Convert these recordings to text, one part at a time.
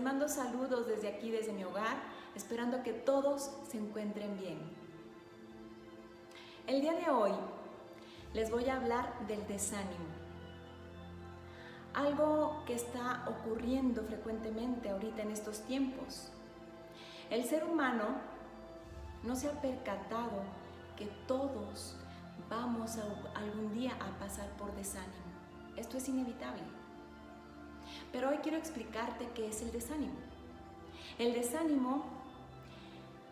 mando saludos desde aquí, desde mi hogar, esperando que todos se encuentren bien. El día de hoy les voy a hablar del desánimo. Algo que está ocurriendo frecuentemente ahorita en estos tiempos. El ser humano no se ha percatado que todos vamos algún día a pasar por desánimo. Esto es inevitable. Pero hoy quiero explicarte qué es el desánimo. El desánimo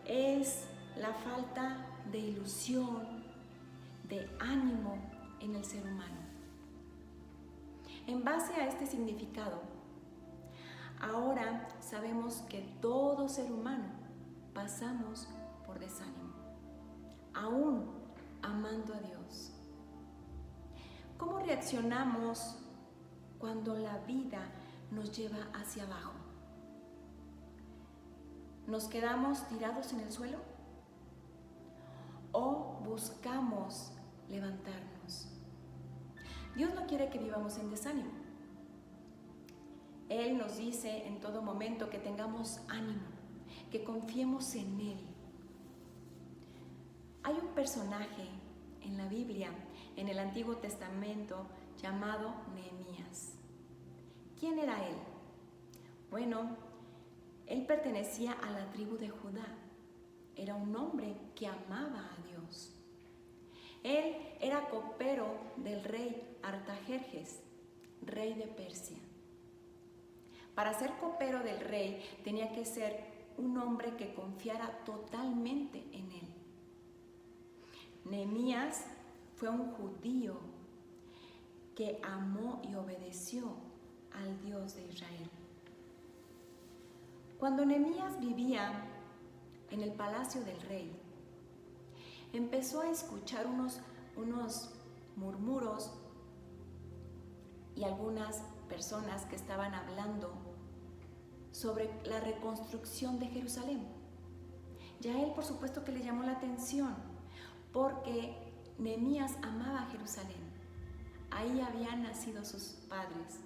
es la falta de ilusión, de ánimo en el ser humano. En base a este significado, ahora sabemos que todo ser humano pasamos por desánimo, aún amando a Dios. ¿Cómo reaccionamos cuando la vida nos lleva hacia abajo? ¿Nos quedamos tirados en el suelo? ¿O buscamos levantarnos? Dios no quiere que vivamos en desánimo. Él nos dice en todo momento que tengamos ánimo, que confiemos en Él. Hay un personaje en la Biblia, en el Antiguo Testamento, llamado Nehemías. ¿Quién era él? Bueno, él pertenecía a la tribu de Judá. Era un hombre que amaba a Dios. Él era copero del rey Artajerjes, rey de Persia. Para ser copero del rey tenía que ser un hombre que confiara totalmente en él. Nehemías fue un judío que amó y obedeció al Dios de Israel. Cuando Nehemías vivía en el palacio del rey, empezó a escuchar unos murmuros y algunas personas que estaban hablando sobre la reconstrucción de Jerusalén. Y a él, por supuesto, que le llamó la atención, porque Nehemías amaba a Jerusalén. Ahí habían nacido sus padres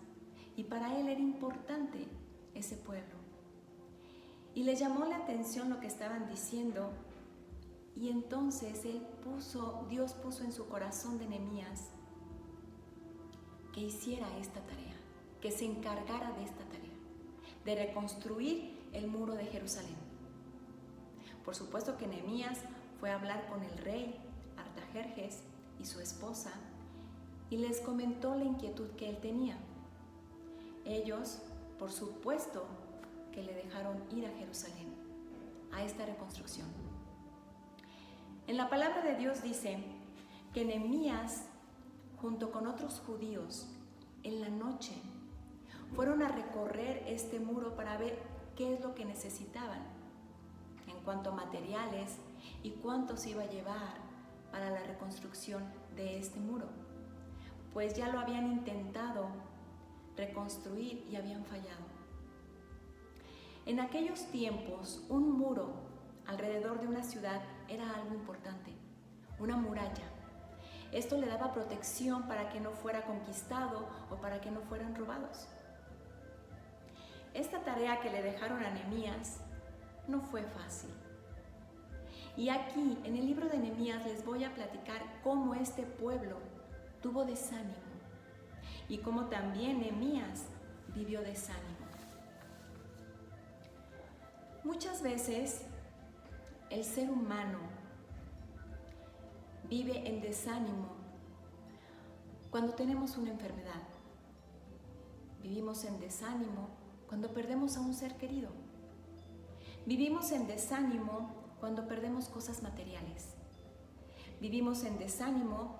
y para él era importante ese pueblo. Y le llamó la atención lo que estaban diciendo, y entonces Dios puso en su corazón de Nehemías que hiciera esta tarea, que se encargara de esta tarea, de reconstruir el muro de Jerusalén. Por supuesto que Nehemías fue a hablar con el rey Artajerjes y su esposa y les comentó la inquietud que él tenía. Ellos, por supuesto, que le dejaron ir a Jerusalén, a esta reconstrucción. En la palabra de Dios dice que Nehemías, junto con otros judíos, en la noche, fueron a recorrer este muro para ver qué es lo que necesitaban en cuanto a materiales y cuánto se iba a llevar para la reconstrucción de este muro, pues ya lo habían intentado reconstruir y habían fallado. En aquellos tiempos, un muro alrededor de una ciudad era algo importante, una muralla. Esto le daba protección para que no fuera conquistado o para que no fueran robados. Esta tarea que le dejaron a Nehemías no fue fácil. Y aquí, en el libro de Nehemías, les voy a platicar cómo este pueblo tuvo desánimo y cómo también Nehemías vivió desánimo. Muchas veces el ser humano vive en desánimo cuando tenemos una enfermedad. Vivimos en desánimo cuando perdemos a un ser querido. Vivimos en desánimo cuando perdemos cosas materiales. Vivimos en desánimo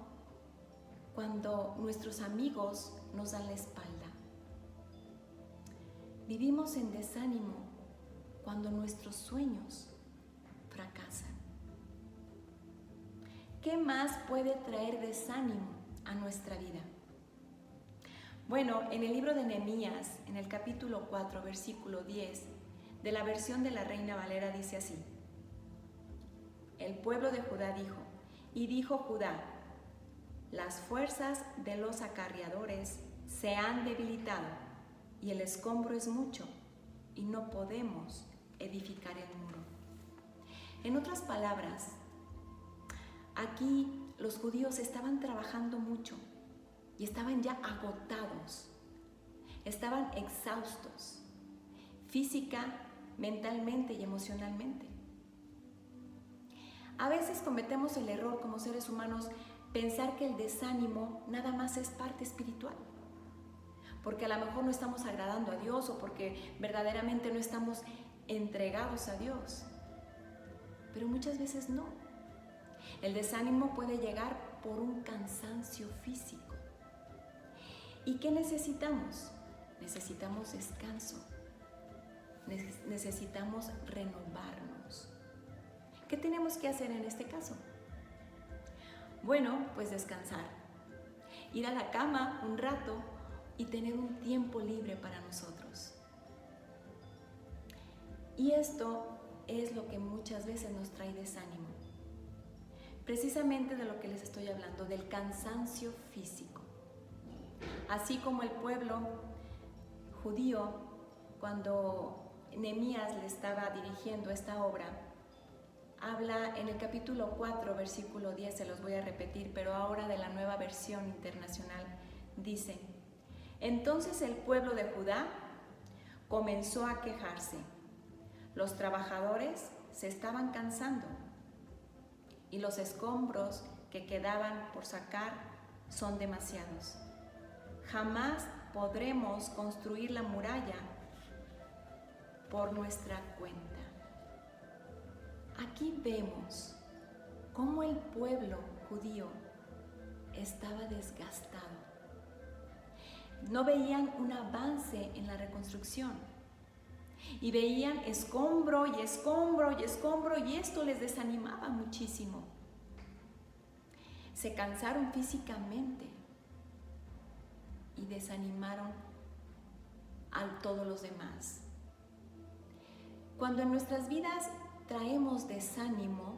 cuando nuestros amigos nos dan la espalda. Vivimos en desánimo cuando nuestros sueños fracasan. ¿Qué más puede traer desánimo a nuestra vida? Bueno, en el libro de Nehemías, en el capítulo 4, versículo 10, de la versión de la Reina Valera, dice así: El pueblo de Judá dijo, y dijo Judá, las fuerzas de los acarreadores se han debilitado y el escombro es mucho. y no podemos edificar el muro. En otras palabras, aquí los judíos estaban trabajando mucho y estaban ya agotados, estaban exhaustos, física, mentalmente y emocionalmente. A veces cometemos el error como seres humanos pensar que el desánimo nada más es parte espiritual, porque a lo mejor no estamos agradando a Dios o porque verdaderamente no estamos entregados a Dios. Pero muchas veces no. El desánimo puede llegar por un cansancio físico. ¿Y qué necesitamos? Necesitamos descanso. Necesitamos renovarnos. ¿Qué tenemos que hacer en este caso? Bueno, pues descansar. Ir a la cama un rato y tener un tiempo libre para nosotros. Y esto es lo que muchas veces nos trae desánimo. Precisamente de lo que les estoy hablando, del cansancio físico. Así como el pueblo judío, cuando Nehemías le estaba dirigiendo esta obra, habla en el capítulo 4, versículo 10, se los voy a repetir, pero ahora de la Nueva Versión Internacional, dice: entonces el pueblo de Judá comenzó a quejarse. Los trabajadores se estaban cansando y los escombros que quedaban por sacar son demasiados. Jamás podremos construir la muralla por nuestra cuenta. Aquí vemos cómo el pueblo judío estaba desgastado. No veían un avance en la reconstrucción y veían escombro y escombro y escombro, y esto les desanimaba muchísimo. Se cansaron físicamente y desanimaron a todos los demás. Cuando en nuestras vidas traemos desánimo,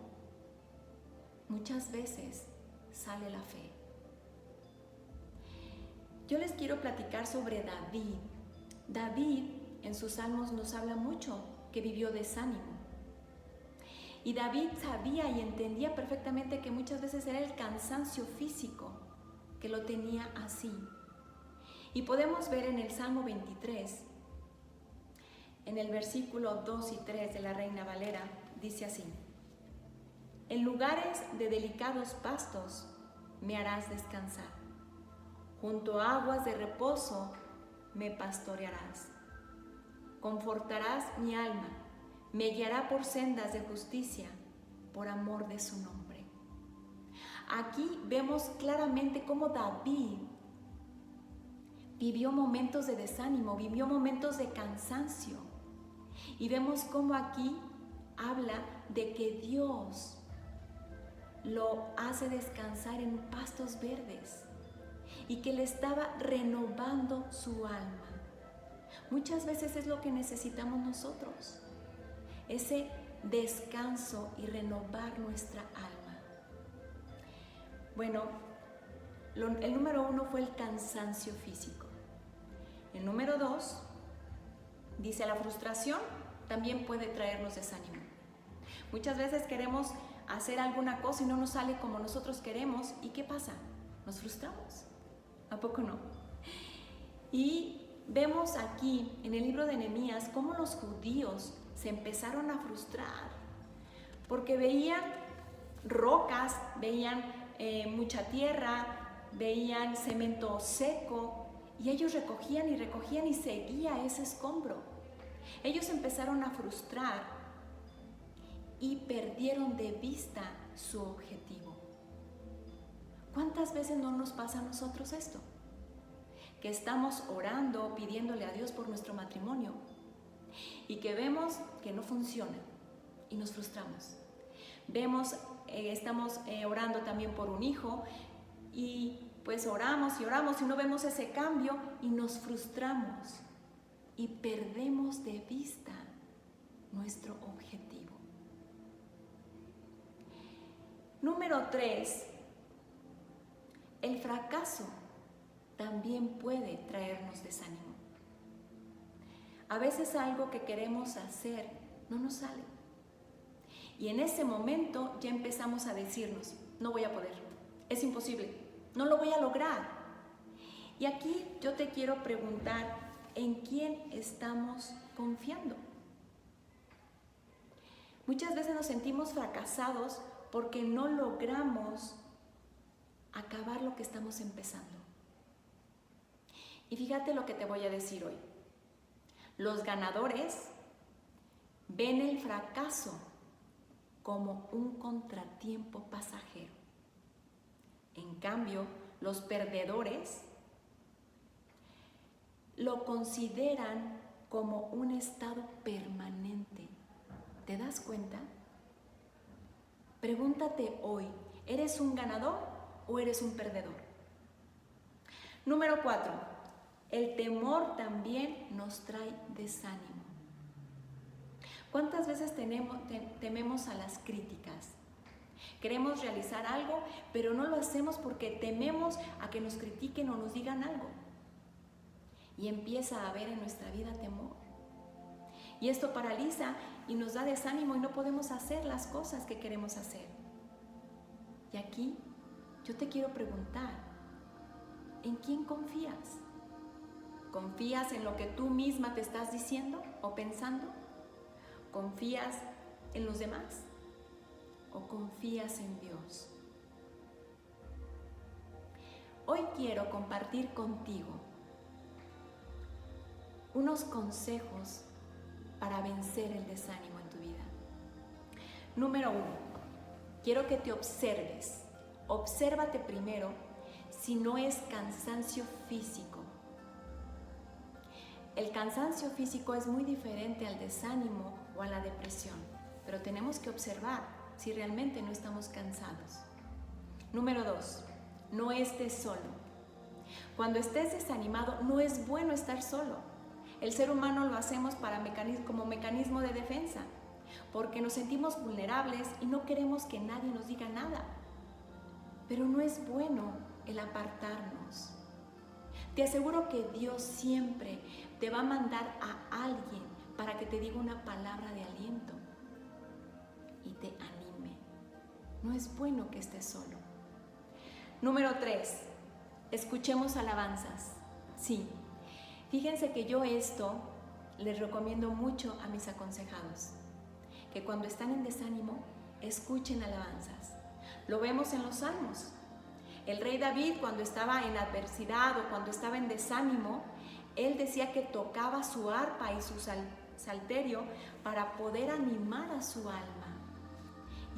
muchas veces sale la fe. Yo les quiero platicar sobre David. David en sus salmos nos habla mucho que vivió desánimo. Y David sabía y entendía perfectamente que muchas veces era el cansancio físico que lo tenía así. Y podemos ver en el Salmo 23, en el versículo 2 y 3 de la Reina Valera, dice así: en lugares de delicados pastos me harás descansar, junto a aguas de reposo me pastorearás. Confortarás mi alma, me guiará por sendas de justicia, por amor de su nombre. Aquí vemos claramente cómo David vivió momentos de desánimo, vivió momentos de cansancio. Y vemos cómo aquí habla de que Dios lo hace descansar en pastos verdes y que le estaba renovando su alma. Muchas veces es lo que necesitamos nosotros, ese descanso y renovar nuestra alma. Bueno, el número 1 fue el cansancio físico. El número 2 dice: la frustración también puede traernos desánimo. Muchas veces queremos hacer alguna cosa y no nos sale como nosotros queremos. ¿Y qué pasa? Nos frustramos. ¿A poco no? Y vemos aquí en el libro de Nehemías cómo los judíos se empezaron a frustrar porque veían rocas, veían mucha tierra, veían cemento seco, y ellos recogían y recogían y seguía ese escombro. Ellos empezaron a frustrar y perdieron de vista su objetivo. ¿Cuántas veces no nos pasa a nosotros esto? Que estamos orando, pidiéndole a Dios por nuestro matrimonio y que vemos que no funciona y nos frustramos. Vemos, estamos orando también por un hijo y pues oramos y oramos y no vemos ese cambio y nos frustramos y perdemos de vista nuestro objetivo. Número 3, el fracaso también puede traernos desánimo. A veces algo que queremos hacer no nos sale. Y en ese momento ya empezamos a decirnos, no voy a poder, es imposible, no lo voy a lograr. Y aquí yo te quiero preguntar, ¿en quién estamos confiando? Muchas veces nos sentimos fracasados porque no logramos acabar lo que estamos empezando. Y fíjate lo que te voy a decir hoy. Los ganadores ven el fracaso como un contratiempo pasajero. En cambio, los perdedores lo consideran como un estado permanente. ¿Te das cuenta? Pregúntate hoy, ¿eres un ganador o eres un perdedor? Número 4. El temor también nos trae desánimo. ¿Cuántas veces tememos a las críticas? Queremos realizar algo, pero no lo hacemos porque tememos a que nos critiquen o nos digan algo. Y empieza a haber en nuestra vida temor. Y esto paraliza y nos da desánimo y no podemos hacer las cosas que queremos hacer. Y aquí yo te quiero preguntar, ¿en quién confías? ¿Confías en lo que tú misma te estás diciendo o pensando? ¿Confías en los demás o confías en Dios? Hoy quiero compartir contigo unos consejos para vencer el desánimo en tu vida. Número 1, quiero que te observes. Obsérvate primero si no es cansancio físico. El cansancio físico es muy diferente al desánimo o a la depresión, pero tenemos que observar si realmente no estamos cansados. Número 2, no estés solo. Cuando estés desanimado, no es bueno estar solo. El ser humano lo hacemos como mecanismo de defensa, porque nos sentimos vulnerables y no queremos que nadie nos diga nada. Pero no es bueno el apartarnos. Te aseguro que Dios siempre te va a mandar a alguien para que te diga una palabra de aliento y te anime. No es bueno que estés solo. Número 3, escuchemos alabanzas. Sí, fíjense que yo esto les recomiendo mucho a mis aconsejados, que cuando están en desánimo, escuchen alabanzas. Lo vemos en los salmos. El rey David, cuando estaba en adversidad o cuando estaba en desánimo, él decía que tocaba su arpa y su salterio para poder animar a su alma.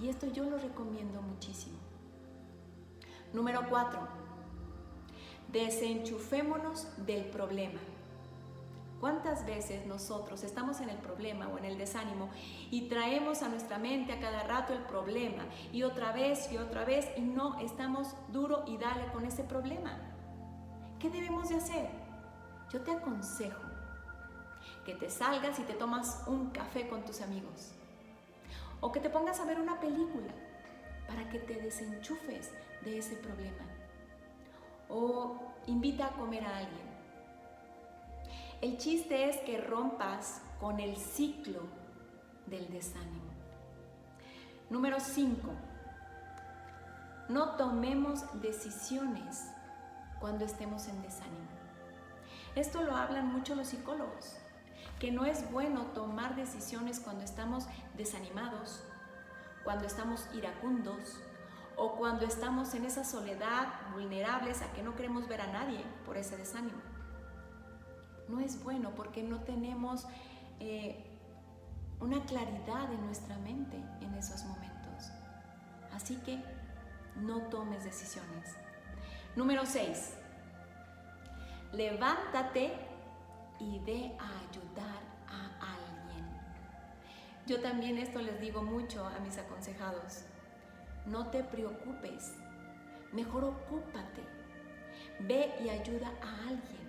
Y esto yo lo recomiendo muchísimo. Número 4. Desenchufémonos del problema. ¿Cuántas veces nosotros estamos en el problema o en el desánimo y traemos a nuestra mente a cada rato el problema y otra vez y no estamos duro y dale con ese problema? ¿Qué debemos de hacer? Yo te aconsejo que te salgas y te tomas un café con tus amigos o que te pongas a ver una película para que te desenchufes de ese problema o invita a comer a alguien. El chiste es que rompas con el ciclo del desánimo. Número 5. No tomemos decisiones cuando estemos en desánimo. Esto lo hablan mucho los psicólogos, que no es bueno tomar decisiones cuando estamos desanimados, cuando estamos iracundos o cuando estamos en esa soledad, vulnerables a que no queremos ver a nadie por ese desánimo. No es bueno porque no tenemos una claridad en nuestra mente en esos momentos. Así que no tomes decisiones. Número 6. Levántate y ve a ayudar a alguien. Yo también esto les digo mucho a mis aconsejados. No te preocupes, mejor ocúpate. Ve y ayuda a alguien.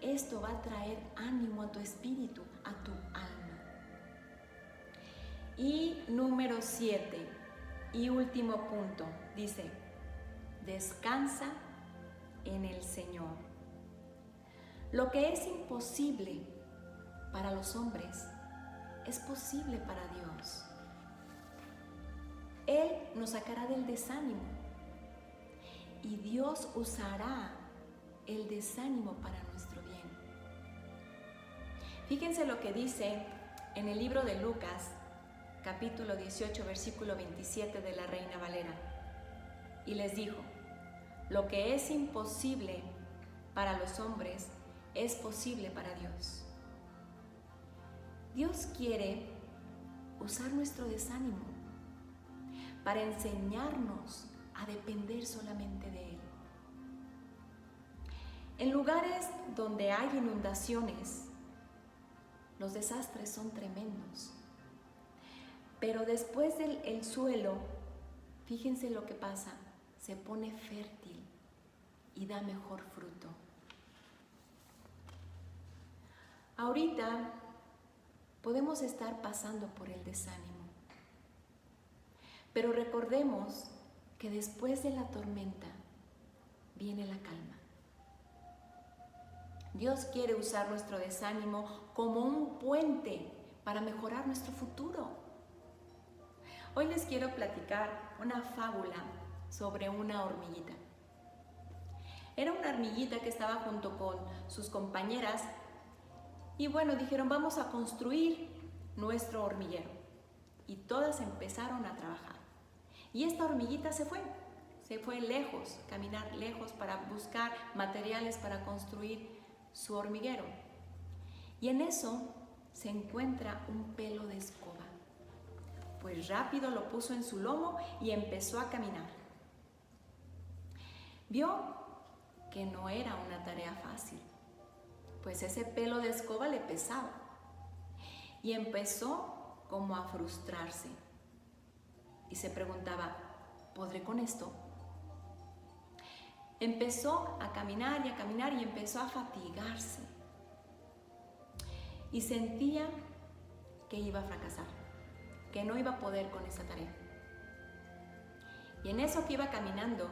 Esto va a traer ánimo a tu espíritu, a tu alma. Y número 7, y último punto, dice, descansa en el Señor. Lo que es imposible para los hombres es posible para Dios. Él nos sacará del desánimo y Dios usará el desánimo para nuestro bien. Fíjense lo que dice en el libro de Lucas, capítulo 18, versículo 27 de la Reina Valera. Y les dijo: lo que es imposible para los hombres es posible para Dios. Dios quiere usar nuestro desánimo para enseñarnos a depender solamente de Él. En lugares donde hay inundaciones, los desastres son tremendos. Pero después del suelo, fíjense lo que pasa, se pone fértil y da mejor fruto. Ahorita podemos estar pasando por el desánimo, pero recordemos que después de la tormenta viene la calma. Dios quiere usar nuestro desánimo como un puente para mejorar nuestro futuro. Hoy les quiero platicar una fábula sobre una hormiguita. Era una hormiguita que estaba junto con sus compañeras y bueno, dijeron: vamos a construir nuestro hormiguero. Y todas empezaron a trabajar. Y esta hormiguita se fue lejos, caminar lejos para buscar materiales para construir su hormiguero. Y en eso se encuentra un pelo de escoba. Pues rápido lo puso en su lomo y empezó a caminar. Vio que no era una tarea fácil, pues ese pelo de escoba le pesaba. Y empezó como a frustrarse. Y se preguntaba: ¿podré con esto? Empezó a caminar y empezó a fatigarse. Y sentía que iba a fracasar, que no iba a poder con esa tarea. Y en eso que iba caminando,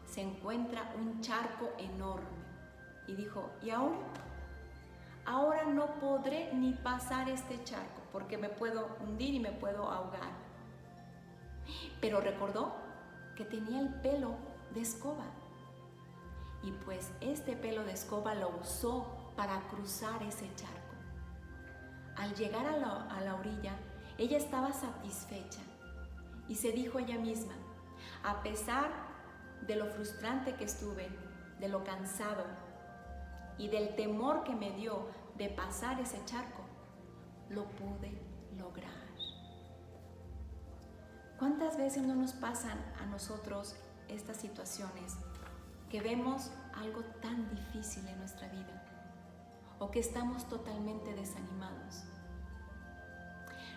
se encuentra un charco enorme. Y dijo: ¿y ahora? Ahora no podré ni pasar este charco porque me puedo hundir y me puedo ahogar. Pero recordó que tenía el pelo de escoba. Y pues este pelo de escoba lo usó para cruzar ese charco. Al llegar a la orilla, ella estaba satisfecha y se dijo ella misma: a pesar de lo frustrante que estuve, de lo cansado y del temor que me dio de pasar ese charco, lo pude lograr. ¿Cuántas veces no nos pasan a nosotros estas situaciones que vemos algo tan difícil en nuestra vida o que estamos totalmente desanimados?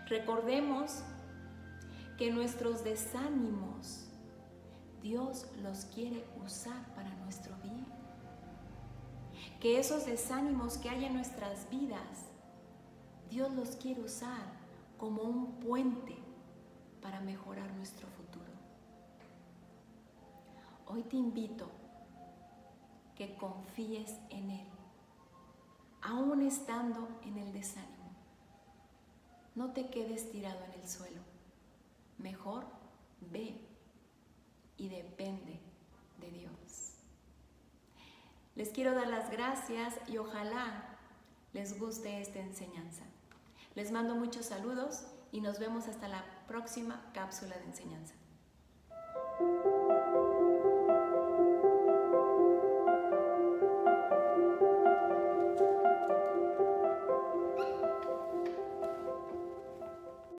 Recordemos que nuestros desánimos Dios los quiere usar para nuestro bien. Que esos desánimos que hay en nuestras vidas, Dios los quiere usar como un puente para mejorar nuestro futuro. Hoy te invito que confíes en Él, aún estando en el desánimo. No te quedes tirado en el suelo. Mejor ve y depende de Dios. Les quiero dar las gracias y ojalá les guste esta enseñanza. Les mando muchos saludos y nos vemos hasta la próxima cápsula de enseñanza.